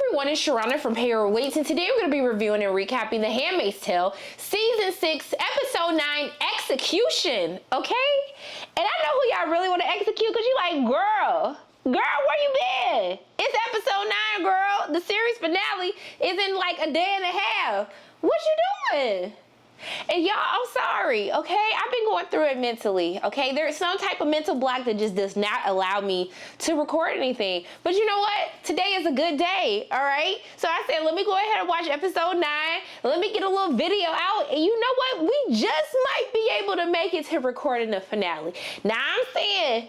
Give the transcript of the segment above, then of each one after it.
everyone, it's Serena from Payroll Waits, and today we're going to be reviewing and recapping The Handmaid's Tale, Season 6, Episode 9, Execution, okay? And I know who y'all really want to execute, because you like, girl, where you been? It's Episode 9, girl. The series finale is in like a day and a half. What you doing? And y'all, I'm sorry, okay? I've been going through it mentally, okay? There's some type of mental block that just does not allow me to record anything. But you know what? Today is a good day, all right? So I said, let me go ahead and watch Episode 9. Let me get a little video out. And you know what? We just might be able to make it to recording the finale. Now, I'm saying,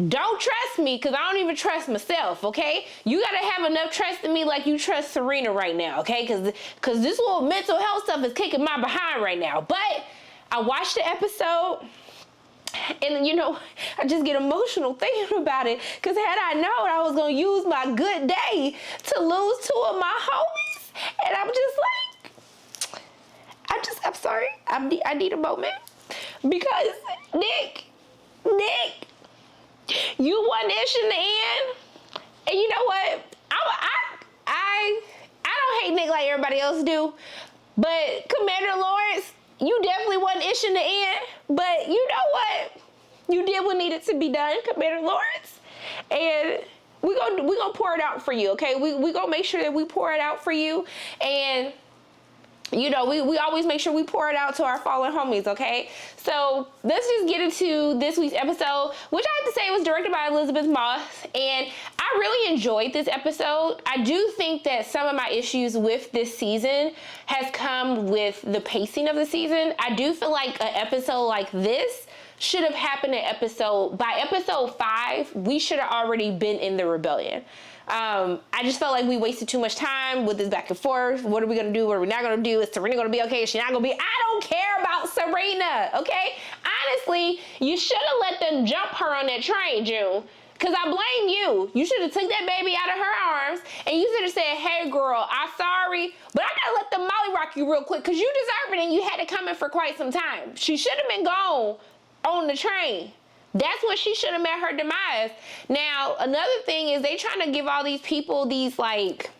don't trust me, because I don't even trust myself, okay? You got to have enough trust in me like you trust Serena right now, okay? Because this little mental health stuff is kicking my behind right now. But I watched the episode, and you know, I just get emotional thinking about it, because had I known I was going to use my good day to lose two of my homies, and I'm just like, I'm sorry. I need a moment, because Nick, you won ish in the end, and you know what? I don't hate Nick like everybody else do, but Commander Lawrence, you definitely won ish in the end. But you know what? You did what needed to be done, Commander Lawrence, and we gonna pour it out for you, okay? We gonna make sure that we pour it out for you, and you know, we always make sure we pour it out to our fallen homies, okay? So let's just get into this week's episode, which I have to say was directed by Elizabeth Moss, and I really enjoyed this episode. I do think that some of my issues with this season has come with the pacing of the season. I do feel like an episode like this should have happened by episode 5, we should have already been in the rebellion. I just felt like we wasted too much time with this back and forth. What are we going to do? What are we not going to do? Is Serena going to be okay? Is she not going to be? I don't care about Serena, okay? Honestly, you should have let them jump her on that train, June. Because I blame you. You should have took that baby out of her arms, and you should have said, hey, girl, I'm sorry, but I got to let them molly rock you real quick, because you deserve it, and you had it coming for quite some time. She should have been gone on the train. That's what she should have met her demise. Now, another thing is they trying to give all these people these, like,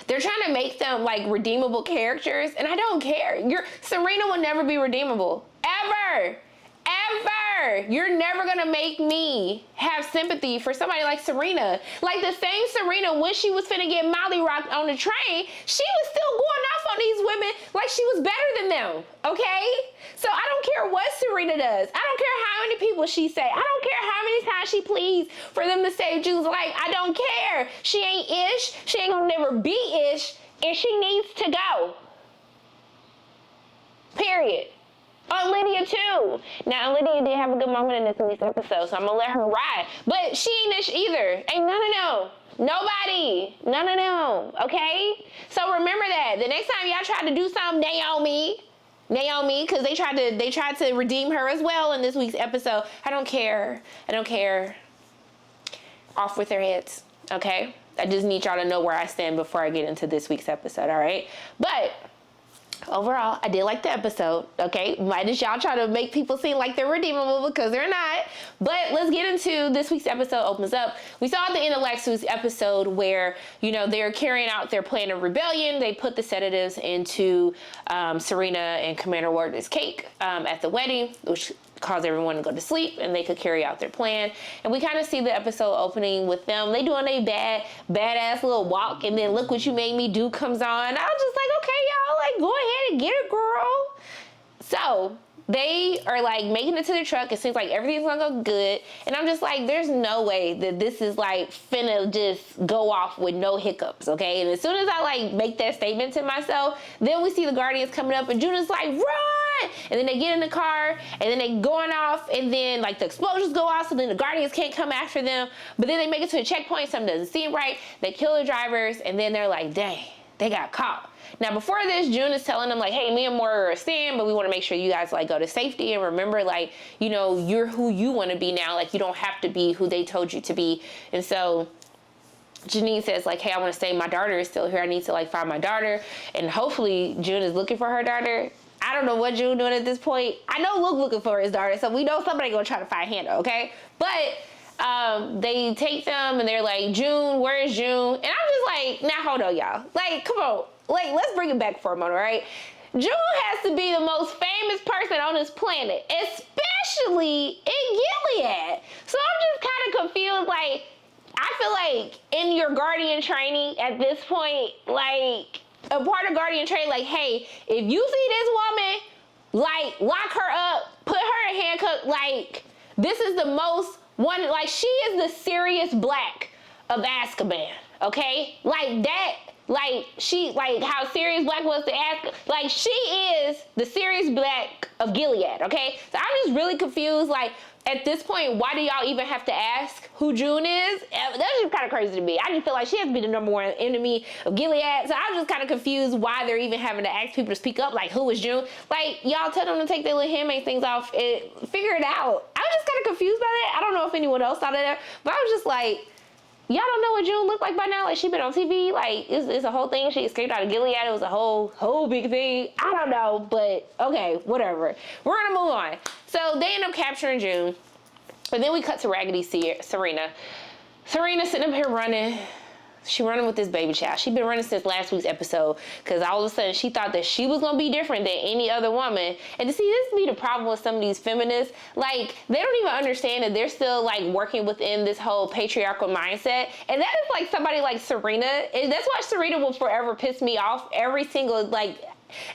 they're trying to make them, like, redeemable characters, and I don't care. Serena will never be redeemable. Ever. You're never gonna make me have sympathy for somebody like Serena. Like the same Serena, when she was finna get mollyrocked on the train, she was still going off on these women like she was better than them, okay? So I don't care what Serena does. I don't care how many people she say. I don't care how many times she pleads for them to save Jews. Like, I don't care. She ain't ish. She ain't gonna never be ish, and she needs to go. Period. On Lydia too. Now Lydia did have a good moment in this week's episode, so I'm gonna let her ride. But she ain't ish either. Ain't none of them. Nobody. None of them. Okay? So remember that. The next time y'all try to do something, Naomi, because they tried to redeem her as well in this week's episode. I don't care. Off with their heads. Okay? I just need y'all to know where I stand before I get into this week's episode, all right? But overall, I did like the episode, okay? Might as y'all try to make people seem like they're redeemable, because they're not. But let's get into this week's episode. Opens up. We saw at the end of last week's episode where, you know, they're carrying out their plan of rebellion. They put the sedatives into Serena and Commander Ward's cake at the wedding, which caused everyone to go to sleep, and they could carry out their plan. And we kind of see the episode opening with them. They doing a badass little walk, and then Look What You Made Me Do comes on. I was just like, okay, y'all, like, go ahead and get it, girl. So they are like making it to the truck. It seems like everything's gonna go good. And I'm just like, there's no way that this is like finna just go off with no hiccups, okay? And as soon as I like make that statement to myself, then we see the Guardians coming up, and Juna's like, run! And then they get in the car, and then they going off, and then like the explosions go off, so then the Guardians can't come after them. But then they make it to a checkpoint, something doesn't seem right. They kill the drivers, and then they're like, dang, they got caught. Now, before this, June is telling them, like, hey, me and Moira are staying, but we want to make sure you guys, like, go to safety. And remember, like, you know, you're who you want to be now. Like, you don't have to be who they told you to be. And so Janine says, like, hey, I want to stay. My daughter is still here. I need to, like, find my daughter. And hopefully June is looking for her daughter. I don't know what June doing at this point. I know Luke looking for his daughter, so we know somebody going to try to find Hannah, okay? But they take them, and they're like, June, where is June? And I'm just like, now hold on, y'all. Like, come on. Like, let's bring it back for a moment, right? June has to be the most famous person on this planet, especially in Gilead. So I'm just kind of confused. Like, I feel like in your guardian training at this point, like, a part of guardian training, like, hey, if you see this woman, like, lock her up, put her in handcuffs, like, this is the most one, like, she is the Sirius Black of Azkaban, okay? Like, that, like, she, like, how Sirius Black was to Azkaban, like, she is the Sirius Black of Gilead, okay? So I'm just really confused, like, at this point, why do y'all even have to ask who June is? That's just kind of crazy to me. I just feel like she has to be the number one enemy of Gilead. So I'm just kind of confused why they're even having to ask people to speak up. Like, who is June? Like, y'all tell them to take their little Handmaid things off and figure it out. I was just kind of confused by that. I don't know if anyone else thought of that, but I was just like, y'all don't know what June looked like by now? Like, she been on TV. Like, it's a whole thing. She escaped out of Gilead. It was a whole big thing. I don't know, but okay, whatever. We're gonna move on. So they end up capturing June. And then we cut to Raggedy Serena. Serena sitting up here running. She running with this baby child. She's been running since last week's episode because all of a sudden she thought that she was going to be different than any other woman. And to see, this be the problem with some of these feminists. Like, they don't even understand that they're still, like, working within this whole patriarchal mindset. And that is, like, somebody like Serena. And that's why Serena will forever piss me off every single, like,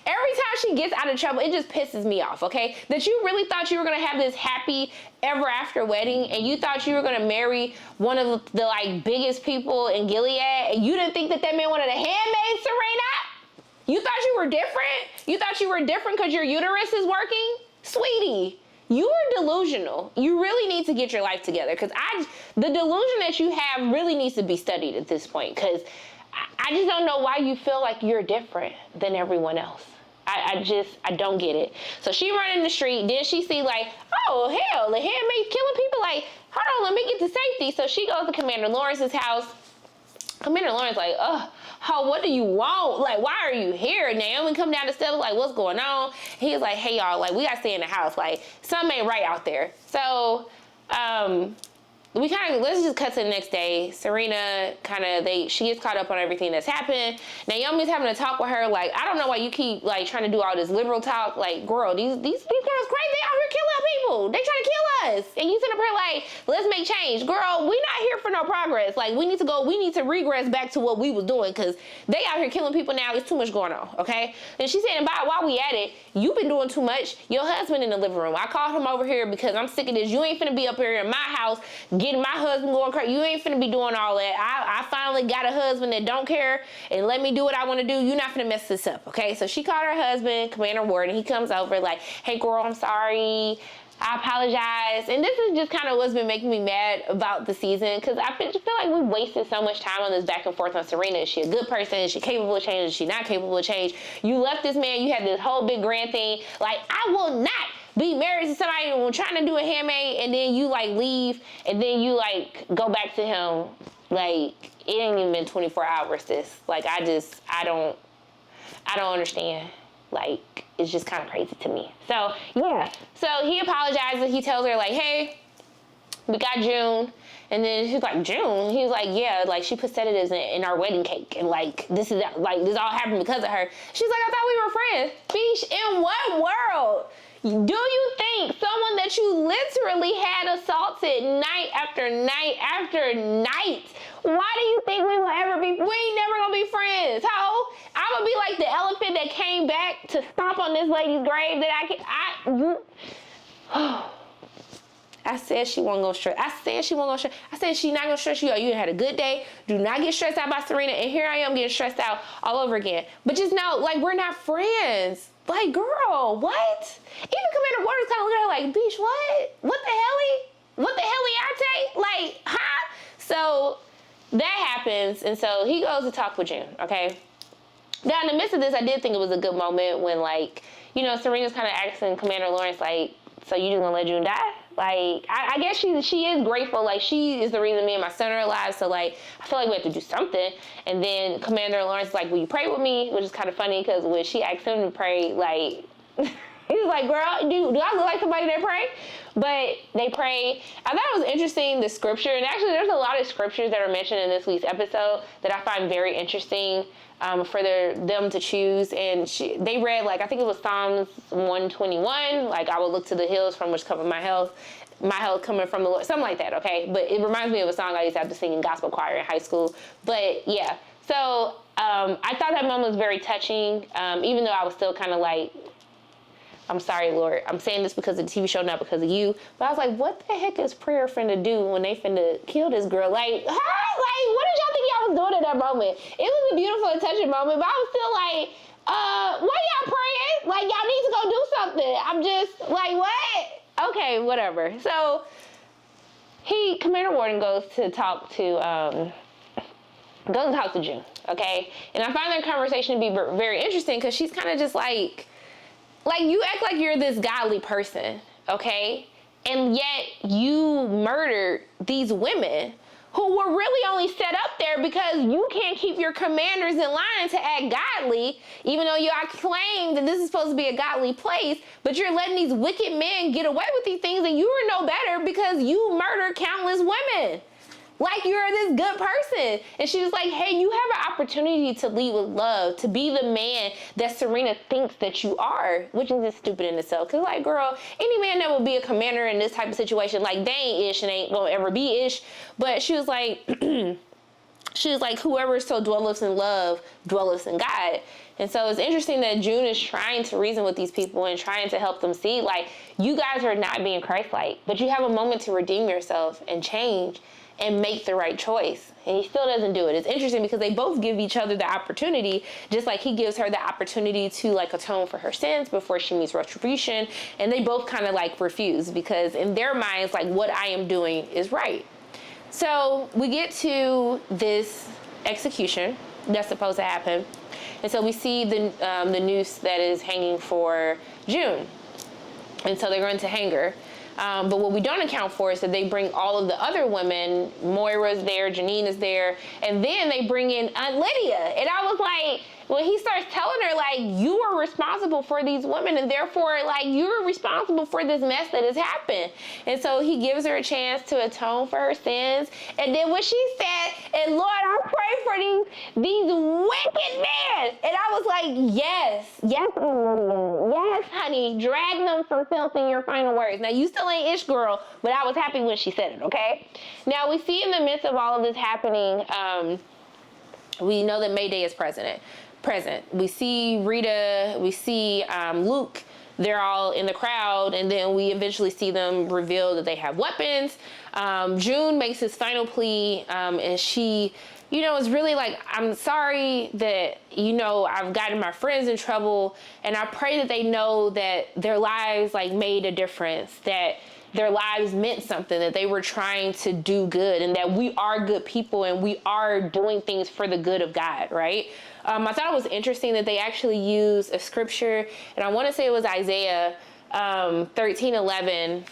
every time she gets out of trouble, it just pisses me off, okay? That you really thought you were going to have this happy ever after wedding and you thought you were going to marry one of the like biggest people in Gilead and you didn't think that man wanted a handmaid, Serena? You thought you were different? You thought you were different because your uterus is working? Sweetie, you are delusional. You really need to get your life together because the delusion that you have really needs to be studied at this point because I just don't know why you feel like you're different than everyone else. I don't get it. So she running the street, then she see like, oh hell, the handmaid's killing people. Like, hold on, let me get to safety. So she goes to Commander Lawrence's house. Commander Lawrence like, oh, what do you want? Like, why are you here? Naomi come down the steps like, what's going on? He's like, hey y'all, like we gotta stay in the house. Like, something ain't right out there. So, let's just cut to the next day. Serena she gets caught up on everything that's happened. Naomi's having a talk with her, like, I don't know why you keep like trying to do all this liberal talk. Like, girl, these girls crazy. They out here killing people. They trying to kill us. And you sit up here like, let's make change. Girl, we not here for no progress. Like, we need to regress back to what we was doing because they out here killing people now. There's too much going on, okay? And she said, while we at it, you've been doing too much. Your husband in the living room. I called him over here because I'm sick of this. You ain't finna be up here in my house getting my husband going crazy. You ain't finna be doing all that. I finally got a husband that don't care and let me do what I want to do. You're not finna mess this up, okay? So she called her husband, Commander Ward, and he comes over like, hey girl, I'm sorry. I apologize. And this is just kind of what's been making me mad about the season because I just feel like we wasted so much time on this back and forth on Serena. Is she a good person? Is she capable of change? Is she not capable of change? You left this man. You had this whole big grand thing. Like, I will not be married to somebody who's trying to do a handmaid and then you like leave and then you like go back to him. Like, it ain't even been 24 hours, sis. Like, I don't understand. Like, it's just kind of crazy to me. So, yeah. So he apologizes. He tells her, like, hey, we got June. And then she's like, June? He was like, yeah, like, she put sedatives in our wedding cake. And, like, this all happened because of her. She's like, I thought we were friends. Bitch, in what world do you think someone that you literally had assaulted night after night after night, why do you think we will ever be, we ain't never gonna be friends, ho? I'm gonna be like the elephant that came back to stomp on this lady's grave that I said she wasn't gonna stress. I said she's not gonna stress you out. You had a good day. Do not get stressed out by Serena. And here I am getting stressed out all over again. But just know, like, we're not friends. Like, girl, what? Even Commander Waters kind of look at her like, bitch, what? What the hell, Arte? Like, huh? So that happens. And so he goes to talk with June, okay? Now, in the midst of this, I did think it was a good moment when, like, you know, Serena's kind of asking Commander Lawrence, like, so you just gonna let June die? Like, I guess she is grateful. Like, she is the reason me and my son are alive. So, like, I feel like we have to do something. And then Commander Lawrence is like, will you pray with me? Which is kind of funny because when she asked him to pray, like, He was like, girl, do I look like somebody that pray? But they pray. I thought it was interesting, the scripture. And actually, there's a lot of scriptures that are mentioned in this week's episode that I find very interesting for them to choose. And they read, like, I think it was Psalms 121. Like, I will look to the hills from which cometh my health coming from the Lord. Something like that, okay? But it reminds me of a song I used to have to sing in gospel choir in high school. But, yeah. So, I thought that moment was very touching, even though I was still kind of like, I'm sorry, Lord. I'm saying this because of the TV show, not because of you. But I was like, what the heck is prayer finna do when they finna kill this girl? Like, what did y'all think y'all was doing at that moment? It was a beautiful and touching moment, but I was still like, why y'all praying? Like, y'all need to go do something. I'm just like, what? Okay, whatever. So, Commander Warden goes to talk to June, okay? And I find that conversation to be very interesting because she's kind of just like, you act like you're this godly person, okay? And yet you murdered these women who were really only set up there because you can't keep your commanders in line to act godly, even though you claim that this is supposed to be a godly place, but you're letting these wicked men get away with these things and you are no better because you murdered countless women. Like you're this good person. And she was like, hey, you have an opportunity to lead with love, to be the man that Serena thinks that you are, which is just stupid in itself. Because like, girl, any man that would be a commander in this type of situation, like they ain't ish and ain't gonna ever be ish. But she was like, whoever so dwelleth in love, dwelleth in God. And so it's interesting that June is trying to reason with these people and trying to help them see, like, you guys are not being Christ-like, but you have a moment to redeem yourself and change and make the right choice. And he still doesn't do it. It's interesting because they both give each other the opportunity, just like he gives her the opportunity to like atone for her sins before she meets retribution. And they both kind of like refuse because in their minds, like what I am doing is right. So we get to this execution that's supposed to happen. And so we see the noose that is hanging for June. And so they're going to hang her. But what we don't account for is that they bring all of the other women. Moira's there, Janine is there, and then they bring in Aunt Lydia. And I was like, when he starts telling her, like, you are responsible for these women, and therefore, like, you're responsible for this mess that has happened. And so he gives her a chance to atone for her sins. And then when she said, and Lord, I pray for these wicked men. And I was like, yes, honey, drag them from filth in your final words. Now, you still ain't ish girl, but I was happy when she said it, okay? Now, we see in the midst of all of this happening, we know that Mayday is present. We see Rita, we see Luke, they're all in the crowd, and then we eventually see them reveal that they have weapons. June makes his final plea, and she, is really like, I'm sorry that, I've gotten my friends in trouble, and I pray that they know that their lives, like, made a difference, that their lives meant something, that they were trying to do good, and that we are good people and we are doing things for the good of God, right? I thought it was interesting that they actually use a scripture, and I want to say it was Isaiah 13:11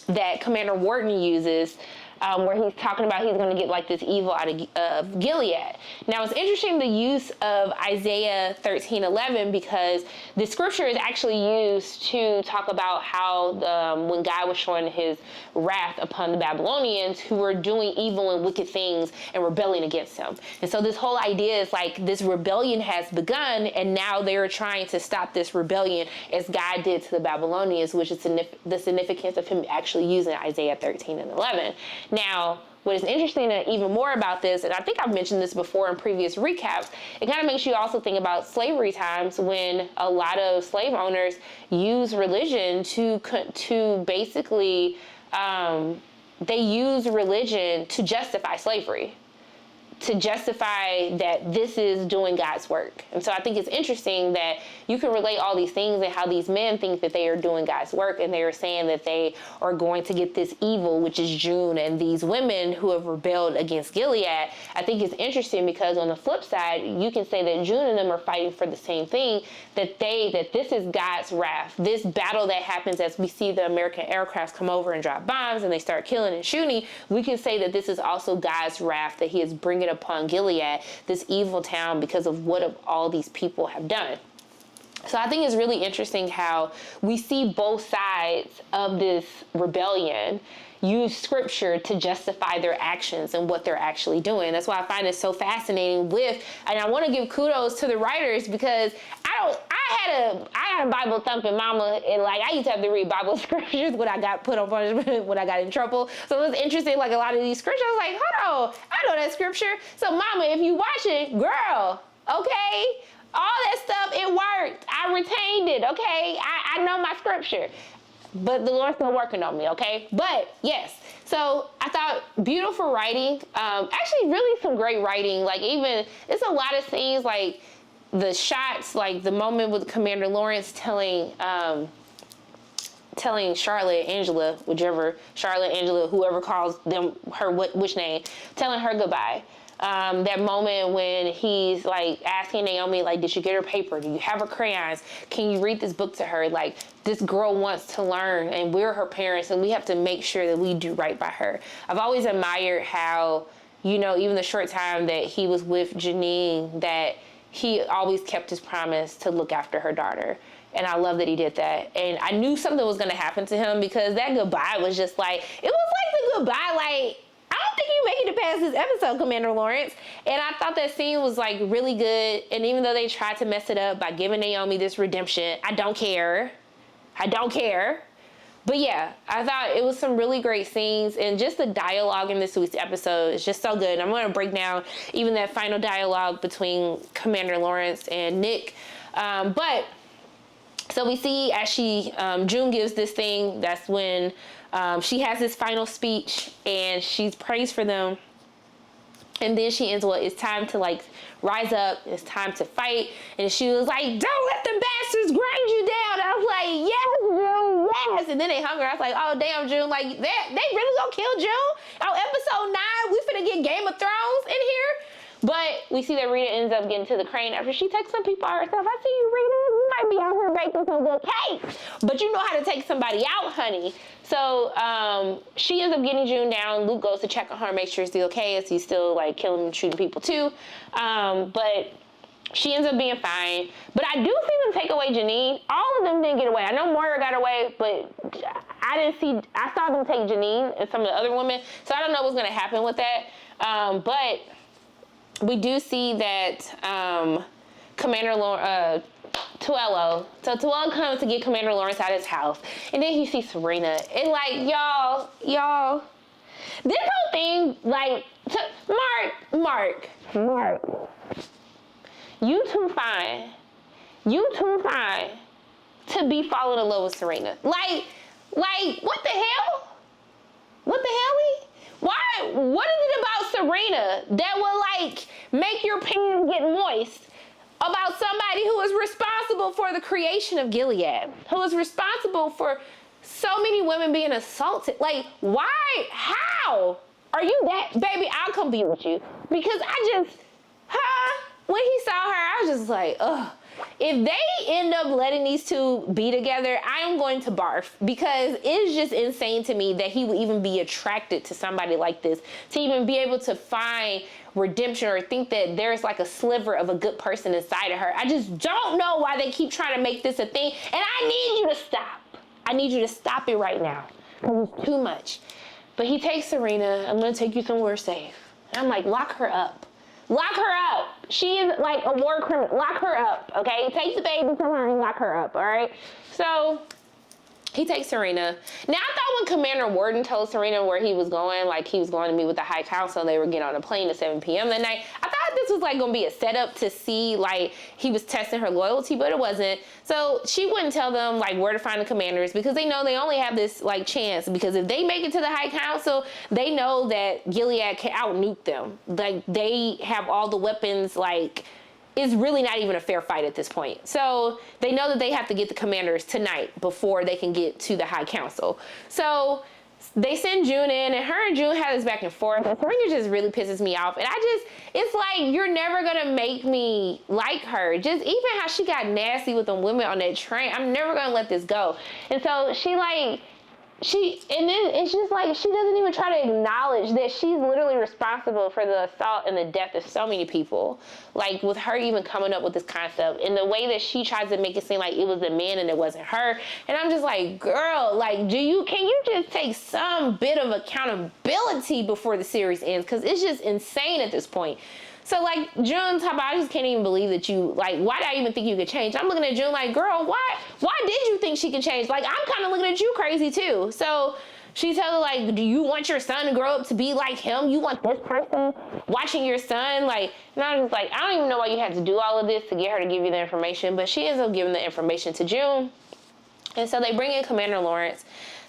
that Commander Wharton uses, where he's talking about he's going to get like this evil out of Gilead. Now it's interesting the use of Isaiah 13:11 because the scripture is actually used to talk about how when God was showing his wrath upon the Babylonians who were doing evil and wicked things and rebelling against him. And so this whole idea is like this rebellion has begun, and now they're trying to stop this rebellion as God did to the Babylonians, which is the significance of him actually using Isaiah 13:11. Now, what is interesting even more about this, and I think I've mentioned this before in previous recaps, it kind of makes you also think about slavery times when a lot of slave owners use religion to basically, they use religion to justify slavery, to justify that this is doing God's work. And so I think it's interesting that you can relate all these things and how these men think that they are doing God's work, and they are saying that they are going to get this evil, which is June, and these women who have rebelled against Gilead. I think it's interesting because on the flip side, you can say that June and them are fighting for the same thing, that this is God's wrath. This battle that happens as we see the American aircrafts come over and drop bombs and they start killing and shooting, we can say that this is also God's wrath, that he is bringing upon Gilead, this evil town, because of what all these people have done. So I think it's really interesting how we see both sides of this rebellion use scripture to justify their actions and what they're actually doing. That's why I find it so fascinating and I want to give kudos to the writers, because I had a Bible thumping mama, and like I used to have to read Bible scriptures when I got put on punishment, when I got in trouble. So it was interesting, like a lot of these scriptures, I was like, hold on, I know that scripture. So mama, if you watch it, girl, okay? All that stuff, it worked. I retained it, okay? I know my scripture. But the Lord's still working on me, okay? But, yes. So, I thought beautiful writing. Actually, really some great writing. Like, even, it's a lot of scenes, like, the shots, like, the moment with Commander Lawrence telling Charlotte, Angela, whoever calls them her which name, telling her goodbye. That moment when he's like asking Naomi, like, did you get her paper? Do you have her crayons? Can you read this book to her? Like, this girl wants to learn, and we're her parents, and we have to make sure that we do right by her. I've always admired how, even the short time that he was with Janine, that he always kept his promise to look after her daughter. And I love that he did that. And I knew something was going to happen to him, because that goodbye was just like, it was like the goodbye, like, I don't think you making it past this episode, Commander Lawrence. And I thought that scene was like really good. And even though they tried to mess it up by giving Naomi this redemption, I don't care. But yeah, I thought it was some really great scenes, and just the dialogue in this week's episode is just so good. And I'm going to break down even that final dialogue between Commander Lawrence and Nick. So we see as June gives this thing, that's when she has this final speech, and she prays for them. And then she ends with, it's time to like rise up, it's time to fight. And she was like, don't let the bastards grind you down. I was like, yes, June, yes. And then they hung her. I was like, oh, damn, June, like, they really gonna kill June? On episode 9, we finna get Game of Thrones in here? But we see that Rita ends up getting to the crane after she takes some people out herself. I see you, Rita. You might be out here baking some good cake, but you know how to take somebody out, honey. So she ends up getting June down. Luke goes to check on her, make sure she's okay, as he's still like killing and shooting people too. But she ends up being fine. But I do see them take away Janine. All of them didn't get away. I know Moira got away, but I saw them take Janine and some of the other women. So I don't know what's going to happen with that. But we do see that Commander Tuello. So Tuello comes to get Commander Lawrence out of his house. And then he sees Serena. And like, y'all, this whole thing, like, Mark. You too fine to be falling in love with Serena. Like, what the hell? Why? What is it about Serena that will like make your pants get moist about somebody who is responsible for the creation of Gilead, who is responsible for so many women being assaulted? Like, why? How? Are you that? Baby, I'll come be with you. Because when he saw her, I was just like, ugh. If they end up letting these two be together, I am going to barf, because it's just insane to me that he would even be attracted to somebody like this, to even be able to find redemption or think that there's like a sliver of a good person inside of her. I just don't know why they keep trying to make this a thing, and I need you to stop. I need you to stop it right now, because it's too much. But he takes Serena. I'm going to take you somewhere safe. And I'm like, lock her up. Lock her up. She is like a war criminal. Lock her up, okay? Take the baby from her and lock her up, all right? So he takes Serena. Now, I thought when Commander Warden told Serena where he was going, like he was going to meet with the High Council, they were getting on a plane at 7 p.m. that night, I thought this was like going to be a setup to see like he was testing her loyalty, but it wasn't. So she wouldn't tell them like where to find the commanders, because they know they only have this like chance, because if they make it to the High Council, they know that Gilead can out-nuke them. Like they have all the weapons, like it's really not even a fair fight at this point. So they know that they have to get the commanders tonight before they can get to the High Council. So they send June in, and her and June have this back and forth, and Serena just really pisses me off. And it's like, you're never gonna make me like her. Just even how she got nasty with the women on that train, I'm never gonna let this go. And so she like, and then it's just like, she doesn't even try to acknowledge that she's literally responsible for the assault and the death of so many people. Like, with her even coming up with this concept, and the way that she tries to make it seem like it was the man and it wasn't her. And I'm just like, girl, like, can you just take some bit of accountability before the series ends? Because it's just insane at this point. So, like, June talk about, I just can't even believe that you, like, why did I even think you could change? I'm looking at June like, girl, why did you think she could change? Like, I'm kind of looking at you crazy, too. So, she tells her, like, do you want your son to grow up to be like him? You want this person watching your son? Like, and I was just like, I don't even know why you had to do all of this to get her to give you the information. But she ends up giving the information to June. And so they bring in Commander Lawrence.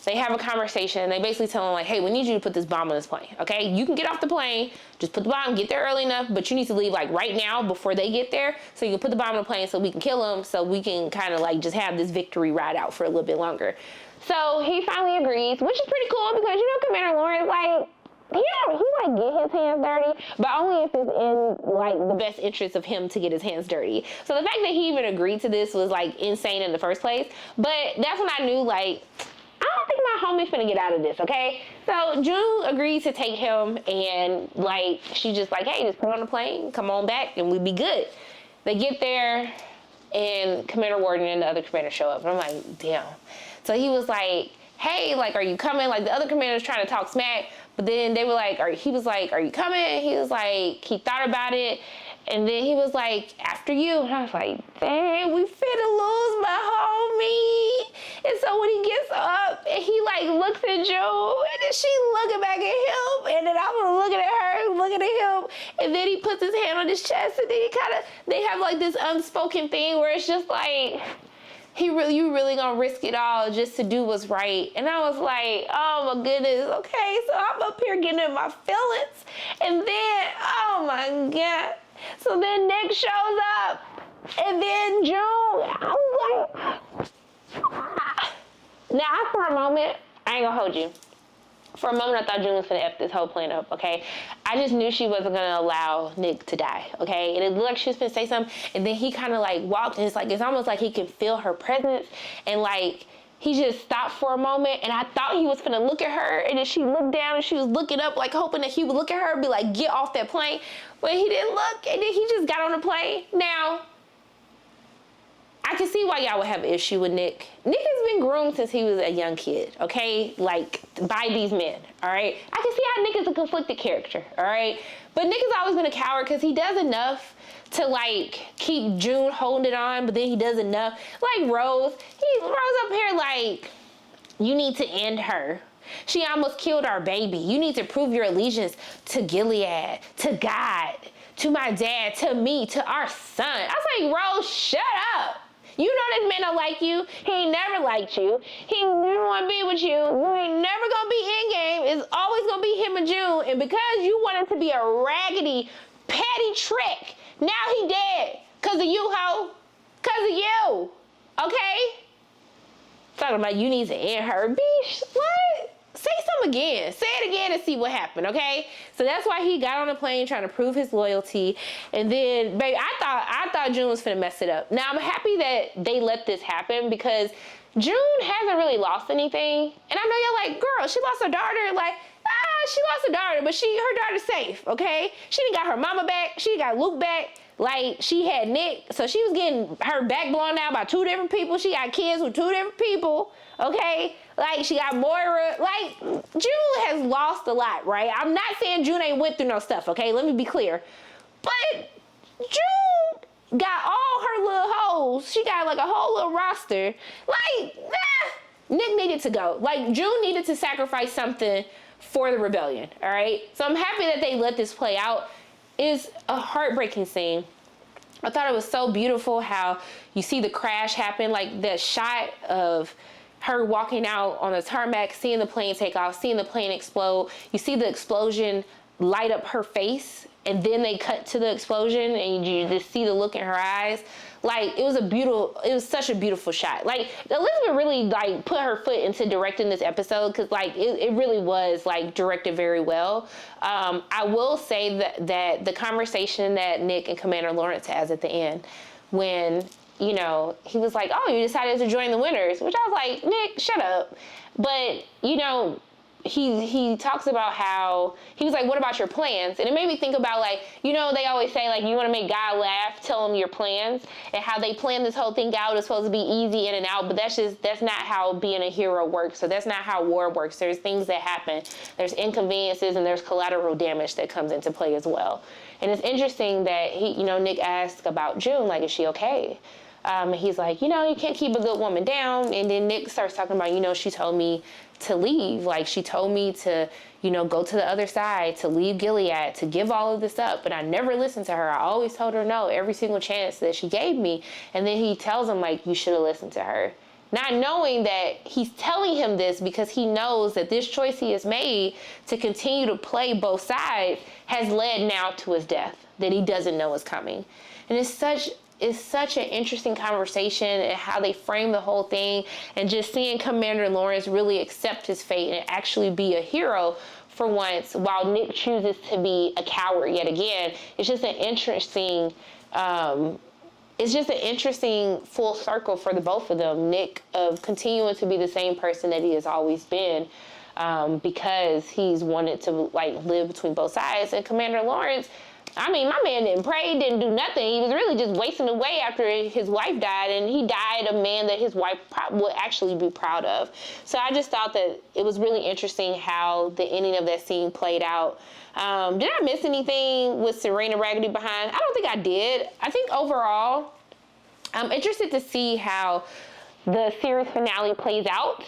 They have a conversation. They basically tell him, like, hey, we need you to put this bomb on this plane, okay? You can get off the plane, just put the bomb, get there early enough, but you need to leave, like, right now before they get there, so you can put the bomb on the plane so we can kill them, so we can kind of, like, just have this victory ride out for a little bit longer. So he finally agrees, which is pretty cool because, you know, Commander Lawrence, like, he get his hands dirty, but only if it's in, like, the best interest of him to get his hands dirty. So the fact that he even agreed to this was, like, insane in the first place. But that's when I knew, like, I don't think my homie's finna get out of this, okay? So June agreed to take him, and, like, she just like, hey, just put on the plane, come on back, and we'll be good. They get there, and Commander Warden and the other commander show up. And I'm like, damn. So he was like, hey, like, are you coming? Like, the other commander's trying to talk smack, but then they were like, he was like, are you coming? He was like, he thought about it, and then he was like, after you. And I was like, dang, we finna lose my homie. And so when he gets up, and he, like, looks at Joe, and then she looking back at him, and then I'm looking at her, looking at him, and then he puts his hand on his chest, and then they have, like, this unspoken thing where it's just like, you really gonna risk it all just to do what's right. And I was like, oh my goodness, okay, so I'm up here getting in my feelings, and then, oh my God. So then Nick shows up, and then June, I was like, now, for a moment, I ain't gonna hold you. For a moment, I thought June was gonna F this whole plan up, okay? I just knew she wasn't gonna allow Nick to die, okay? And it looked like she was gonna say something, and then he kind of, like, walked, and it's almost like he can feel her presence, and, like, he just stopped for a moment, and I thought he was gonna look at her, and then she looked down, and she was looking up, like, hoping that he would look at her and be like, get off that plane. But he didn't look, and then he just got on the plane. Now, I can see why y'all would have an issue with Nick. Nick has been groomed since he was a young kid, okay? Like, by these men, all right? I can see how Nick is a conflicted character, all right? But Nick has always been a coward because he does enough to, like, keep June holding it on, but then he does enough. Like Rose up here like, you need to end her. She almost killed our baby. You need to prove your allegiance to Gilead, to God, to my dad, to me, to our son. I was like, Rose, shut up. You know this man don't like you. He ain't never liked you. He never want to be with you. You ain't never going to be in game. It's always going to be him and June. And because you want him to be a raggedy, petty trick, now he dead. Because of you, ho. Because of you. Okay? Talking about you need to end her. Bitch, what? Say something again. Say it again and see what happened, okay? So that's why he got on a plane trying to prove his loyalty. And then, baby, I thought June was finna mess it up. Now, I'm happy that they let this happen because June hasn't really lost anything. And I know y'all like, girl, she lost her daughter. Like, she lost her daughter, but her daughter's safe, okay? She done got her mama back. She got Luke back. Like, she had Nick. So she was getting her back blown out by 2 different people. She got kids with 2 different people, okay? Like, she got Moira. Like, June has lost a lot, right? I'm not saying June ain't went through no stuff, okay? Let me be clear. But June got all her little hoes. She got, like, a whole little roster. Like, Nick needed to go. Like, June needed to sacrifice something for the rebellion, all right? So I'm happy that they let this play out. It's a heartbreaking scene. I thought it was so beautiful how you see the crash happen, like the shot of her walking out on the tarmac, seeing the plane take off, seeing the plane explode. You see the explosion light up her face, and then they cut to the explosion, and you just see the look in her eyes. Like, it was such a beautiful shot. Like, Elizabeth really, like, put her foot into directing this episode because, like, it really was, like, directed very well. I will say that the conversation that Nick and Commander Lawrence has at the end when, you know, he was like, oh, you decided to join the winners, which I was like, Nick, shut up. But, you know, he talks about how, he was like, what about your plans? And it made me think about, like, you know, they always say, like, you want to make God laugh, tell him your plans, and how they plan this whole thing out. It's supposed to be easy in and out, but that's not how being a hero works. So that's not how war works. There's things that happen. There's inconveniences, and there's collateral damage that comes into play as well. And it's interesting that Nick asked about June, like, is she okay? He's like, you can't keep a good woman down. And then Nick starts talking about, she told me to leave. Like, she told me to, go to the other side, to leave Gilead, to give all of this up. But I never listened to her. I always told her no every single chance that she gave me. And then he tells him, like, you should have listened to her. Not knowing that he's telling him this because he knows that this choice he has made to continue to play both sides has led now to his death that he doesn't know is coming. And it's such an interesting conversation and how they frame the whole thing, and just seeing Commander Lawrence really accept his fate and actually be a hero for once, while Nick chooses to be a coward yet again. It's just an interesting full circle for the both of them. Nick of continuing to be the same person that he has always been, because he's wanted to live between both sides. And Commander Lawrence, I mean, my man didn't pray, didn't do nothing. He was really just wasting away after his wife died, and he died a man that his wife would actually be proud of. So I just thought that it was really interesting how the ending of that scene played out. Did I miss anything with Serena Raggedy behind? I don't think I did. I think overall, I'm interested to see how the series finale plays out.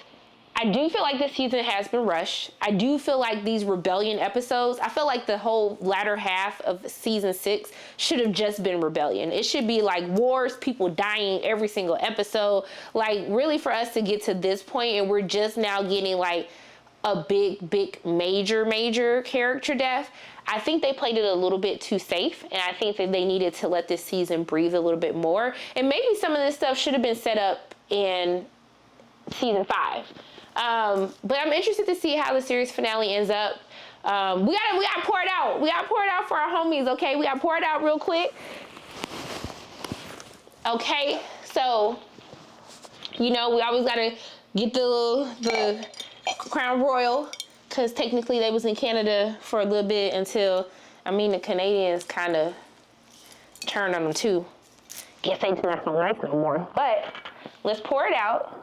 I do feel like this season has been rushed. I do feel like these rebellion episodes, I feel like the whole latter half of season 6 should have just been rebellion. It should be like wars, people dying every single episode. Like, really, for us to get to this point and we're just now getting like a big, major character death, I think they played it a little bit too safe, and I think that they needed to let this season breathe a little bit more. And maybe some of this stuff should have been set up in season 5. But I'm interested to see how the series finale ends up. We gotta pour it out. We gotta pour it out for our homies, okay? We gotta pour it out real quick. Okay, so, we always gotta get the Crown Royal, because technically they was in Canada for a little bit until, the Canadians kind of turned on them too. Guess they just not so nice no more. But let's pour it out.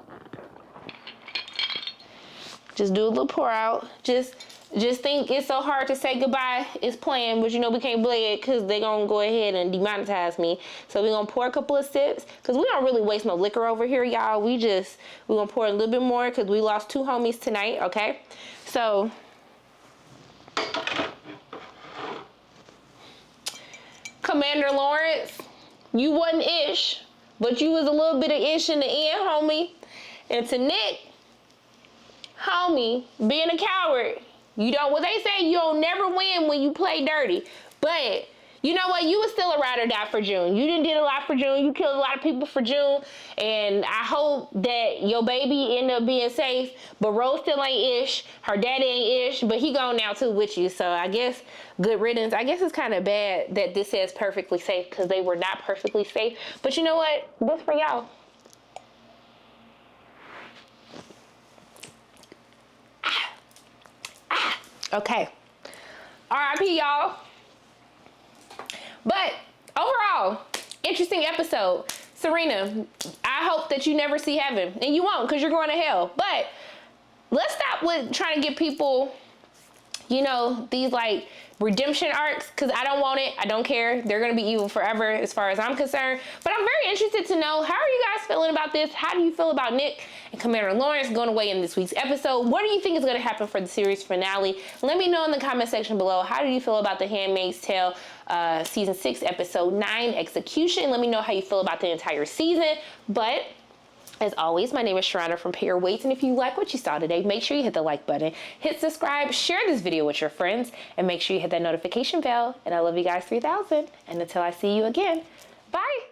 Just do a little pour out. Just think it's so hard to say goodbye. It's planned, but we can't play it because they're going to go ahead and demonetize me. So we're going to pour a couple of sips because we don't really waste no liquor over here, y'all. We're going to pour a little bit more because we lost 2 homies tonight, okay? So, Commander Lawrence, you wasn't ish, but you was a little bit of ish in the end, homie. And to Nick, homie, being a coward, what they say, you don't never win when you play dirty. But you know what? You was still a ride or die for June. You did a lot for June. You killed a lot of people for June. And I hope that your baby end up being safe. But Rose still ain't ish. Her daddy ain't ish. But he gone now too with you. So I guess good riddance. I guess it's kind of bad that this says perfectly safe because they were not perfectly safe. But you know what? This for y'all. Okay. R.I.P. y'all. But overall, interesting episode. Serena, I hope that you never see heaven. And you won't, because you're going to hell. But let's stop with trying to get people, these redemption arcs, because I don't want it. I don't care. They're going to be evil forever as far as I'm concerned. But I'm very interested to know, how are you guys feeling about this? How do you feel about Nick and Commander Lawrence going away in this week's episode? What do you think is going to happen for the series finale? Let me know in the comment section below. How do you feel about the Handmaid's Tale season 6 episode 9 execution? Let me know how you feel about the entire season. But as always, my name is Serena from Pay Your Weights, and if you like what you saw today, make sure you hit the like button, hit subscribe, share this video with your friends, and make sure you hit that notification bell. And I love you guys 3000. And until I see you again, bye.